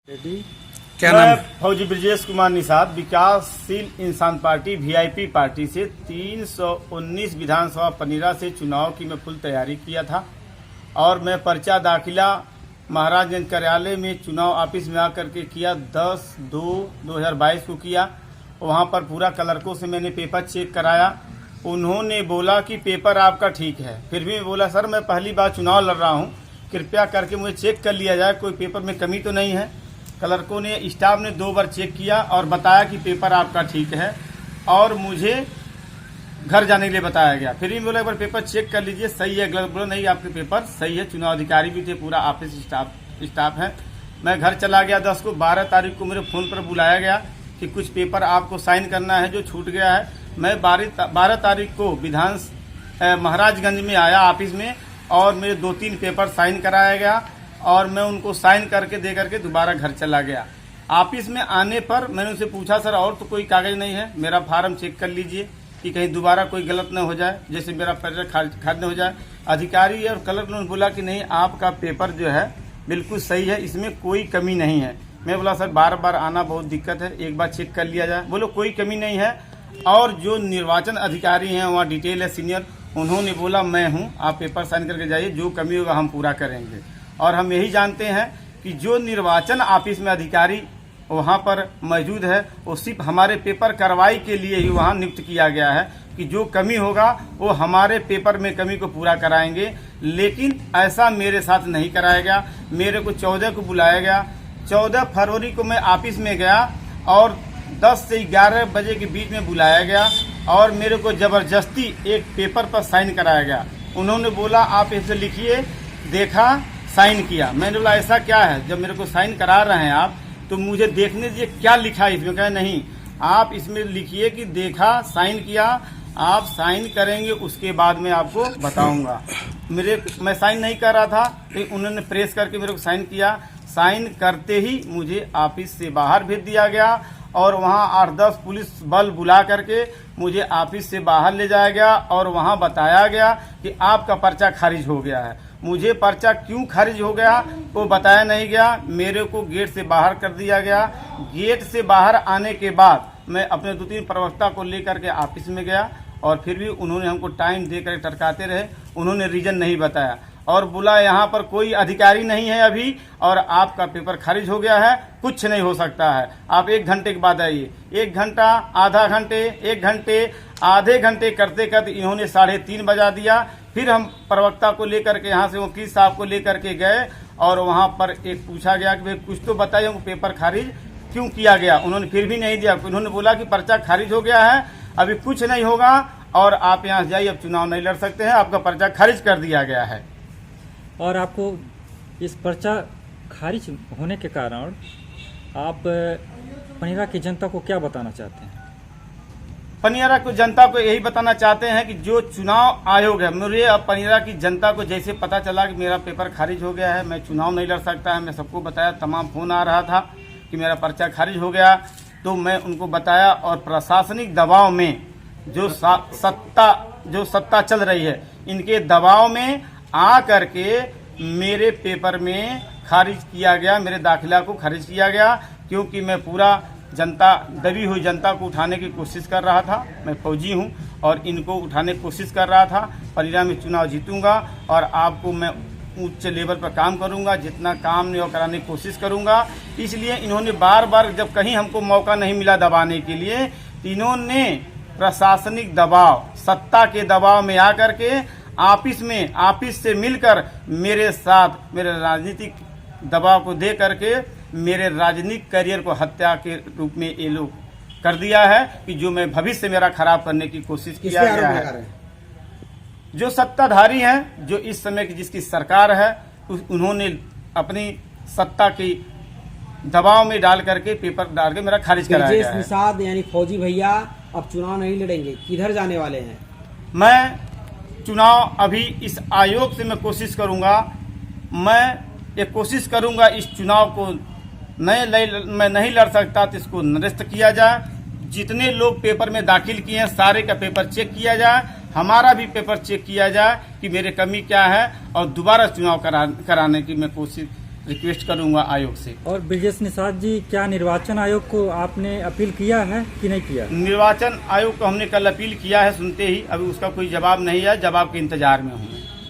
क्या नाम मैं है? फौजी ब्रजेश कुमार निषाद विकासशील इंसान पार्टी वीआईपी पार्टी से 319 विधानसभा पनीरा से चुनाव की मैं फुल तैयारी किया था और मैं पर्चा दाखिला महाराजगंज कार्यालय में चुनाव ऑफिस में आकर के किया 10/2/2022 को किया। वहां पर पूरा क्लर्कों से मैंने पेपर चेक कराया। उन्होंने बोला कि पेपर आपका ठीक है। फिर भी मैं बोला सर मैं पहली बार चुनाव लड़ रहा हूं, कृपया करके मुझे चेक कर लिया जाए, कोई पेपर में कमी तो नहीं है। क्लर्कों ने स्टाफ ने 2 बार चेक किया और बताया कि पेपर आपका ठीक है और मुझे घर जाने के लिए बताया गया। फिर भी बोला एक बार पेपर चेक कर लीजिए सही है। बोला नहीं आपके पेपर सही है। चुनाव अधिकारी भी थे, पूरा ऑफिस स्टाफ है। मैं घर चला गया 10 को। 12 तारीख को मेरे फ़ोन पर बुलाया गया कि कुछ पेपर आपको साइन करना है जो छूट गया है। मैं 12 तारीख को महाराजगंज में आया ऑफिस में और मेरे 2-3 पेपर साइन कराया गया और मैं उनको साइन करके दे करके दोबारा घर चला गया। ऑफिस में आने पर मैंने उनसे पूछा सर और तो कोई कागज नहीं है, मेरा फार्म चेक कर लीजिए कि कहीं दोबारा कोई गलत न हो जाए, जैसे मेरा पर्चा खारिज न हो जाए। अधिकारी और क्लर्क ने बोला कि नहीं आपका पेपर जो है बिल्कुल सही है, इसमें कोई कमी नहीं है। मैं बोला सर बार बार आना बहुत दिक्कत है, एक बार चेक कर लिया जाए। बोलो कोई कमी नहीं है। और जो निर्वाचन अधिकारी हैं वहाँ डिटेल है सीनियर, उन्होंने बोला मैं हूँ, आप पेपर साइन करके जाइए, जो कमी होगा हम पूरा करेंगे। और हम यही जानते हैं कि जो निर्वाचन ऑफिस में अधिकारी वहाँ पर मौजूद है वो सिर्फ हमारे पेपर कार्रवाई के लिए ही वहाँ नियुक्त किया गया है कि जो कमी होगा वो हमारे पेपर में कमी को पूरा कराएंगे। लेकिन ऐसा मेरे साथ नहीं कराया गया। मेरे को 14 को बुलाया गया। 14 फरवरी को मैं ऑफिस में गया और 10 से 11 बजे के बीच में बुलाया गया और मेरे को जबरदस्ती एक पेपर पर साइन कराया गया। उन्होंने बोला आप इसे लिखिए, देखा, साइन किया। मैंने बोला ऐसा क्या है, जब मेरे को साइन करा रहे हैं आप तो मुझे देखने दीजिए क्या लिखा है इसमें। कहा नहीं आप इसमें लिखिए कि देखा, साइन किया, आप साइन करेंगे उसके बाद मैं आपको बताऊंगा। मैं साइन नहीं कर रहा था तो उन्होंने प्रेस करके मेरे को साइन किया। साइन करते ही मुझे ऑफिस से बाहर भेज दिया गया और वहाँ 8-10 पुलिस बल बुला करके मुझे ऑफिस से बाहर ले जाया गया और वहाँ बताया गया कि आपका पर्चा खारिज हो गया है। मुझे पर्चा क्यों खारिज हो गया वो बताया नहीं गया। मेरे को गेट से बाहर कर दिया गया। गेट से बाहर आने के बाद मैं अपने 2-3 प्रवक्ता को लेकर के ऑफिस में गया और फिर भी उन्होंने हमको टाइम देकर टरकाते रहे। उन्होंने रीजन नहीं बताया और बोला यहाँ पर कोई अधिकारी नहीं है अभी और आपका पेपर खारिज हो गया है, कुछ नहीं हो सकता है, आप 1 घंटे के बाद आइए। 1 घंटा, आधा घंटे, 1 घंटे, आधे घंटे करते करते इन्होंने 3:30 बजा दिया। फिर हम प्रवक्ता को लेकर के यहाँ से वकील साहब को लेकर के गए और वहाँ पर एक पूछा गया कि भाई कुछ तो बताइए हमको पेपर खारिज क्यों किया गया। उन्होंने फिर भी नहीं दिया। उन्होंने बोला कि पर्चा खारिज हो गया है, अभी कुछ नहीं होगा और आप यहाँ से जाइए, अब चुनाव नहीं लड़ सकते हैं, आपका पर्चा खारिज कर दिया गया है। और आपको इस पर्चा खारिज होने के कारण आप पनीरा की जनता को क्या बताना चाहते हैं? पनीरा को जनता को यही बताना चाहते हैं कि जो चुनाव आयोग है, मुझे अब पनीरा की जनता को जैसे पता चला कि मेरा पेपर खारिज हो गया है, मैं चुनाव नहीं लड़ सकता है, मैं सबको बताया, तमाम फोन आ रहा था कि मेरा पर्चा खारिज हो गया, तो मैं उनको बताया। और प्रशासनिक दबाव में जो सत्ता चल रही है, इनके दबाव में आ करके मेरे पेपर में खारिज किया गया, मेरे दाखिला को खारिज किया गया, क्योंकि मैं पूरा दबी हुई जनता को उठाने की कोशिश कर रहा था। मैं फौजी हूं और इनको उठाने की कोशिश कर रहा था। पनीरा में चुनाव जीतूंगा और आपको मैं उच्च लेवल पर काम करूंगा, जितना काम नहीं हो कराने की कोशिश करूंगा। इसलिए इन्होंने बार बार जब कहीं हमको मौका नहीं मिला दबाने के लिए, इन्होंने प्रशासनिक दबाव, सत्ता के दबाव में आकर के ऑफिस से मिलकर मेरे साथ मेरे राजनीतिक दबाव को दे करके मेरे राजनीतिक करियर को हत्या के रूप में ये लोग कर दिया है कि जो मैं भविष्य मेरा खराब करने की कोशिश किया गया है। जो सत्ताधारी हैं, जो इस समय की जिसकी सरकार है, उन्होंने अपनी सत्ता की दबाव में डाल करके पेपर डाल के मेरा खारिज कराया गया है। निषाद यानी फौजी भैया अब चुनाव नहीं लड़ेंगे, किधर जाने वाले हैं? मैं चुनाव अभी इस आयोग से मैं कोशिश करूंगा, मैं ये कोशिश करूंगा इस चुनाव को मैं नहीं लड़ सकता तो इसको निरस्त किया जाए। जितने लोग पेपर में दाखिल किए हैं सारे का पेपर चेक किया जाए, हमारा भी पेपर चेक किया जाए कि मेरे कमी क्या है और दोबारा चुनाव कराने की मैं कोशिश रिक्वेस्ट करूंगा आयोग से। और ब्रजेश निषाद जी, क्या निर्वाचन आयोग को आपने अपील किया है कि नहीं किया? निर्वाचन आयोग को हमने कल अपील किया है, सुनते ही अभी उसका कोई जवाब नहीं है, जवाब के इंतजार में हूँ।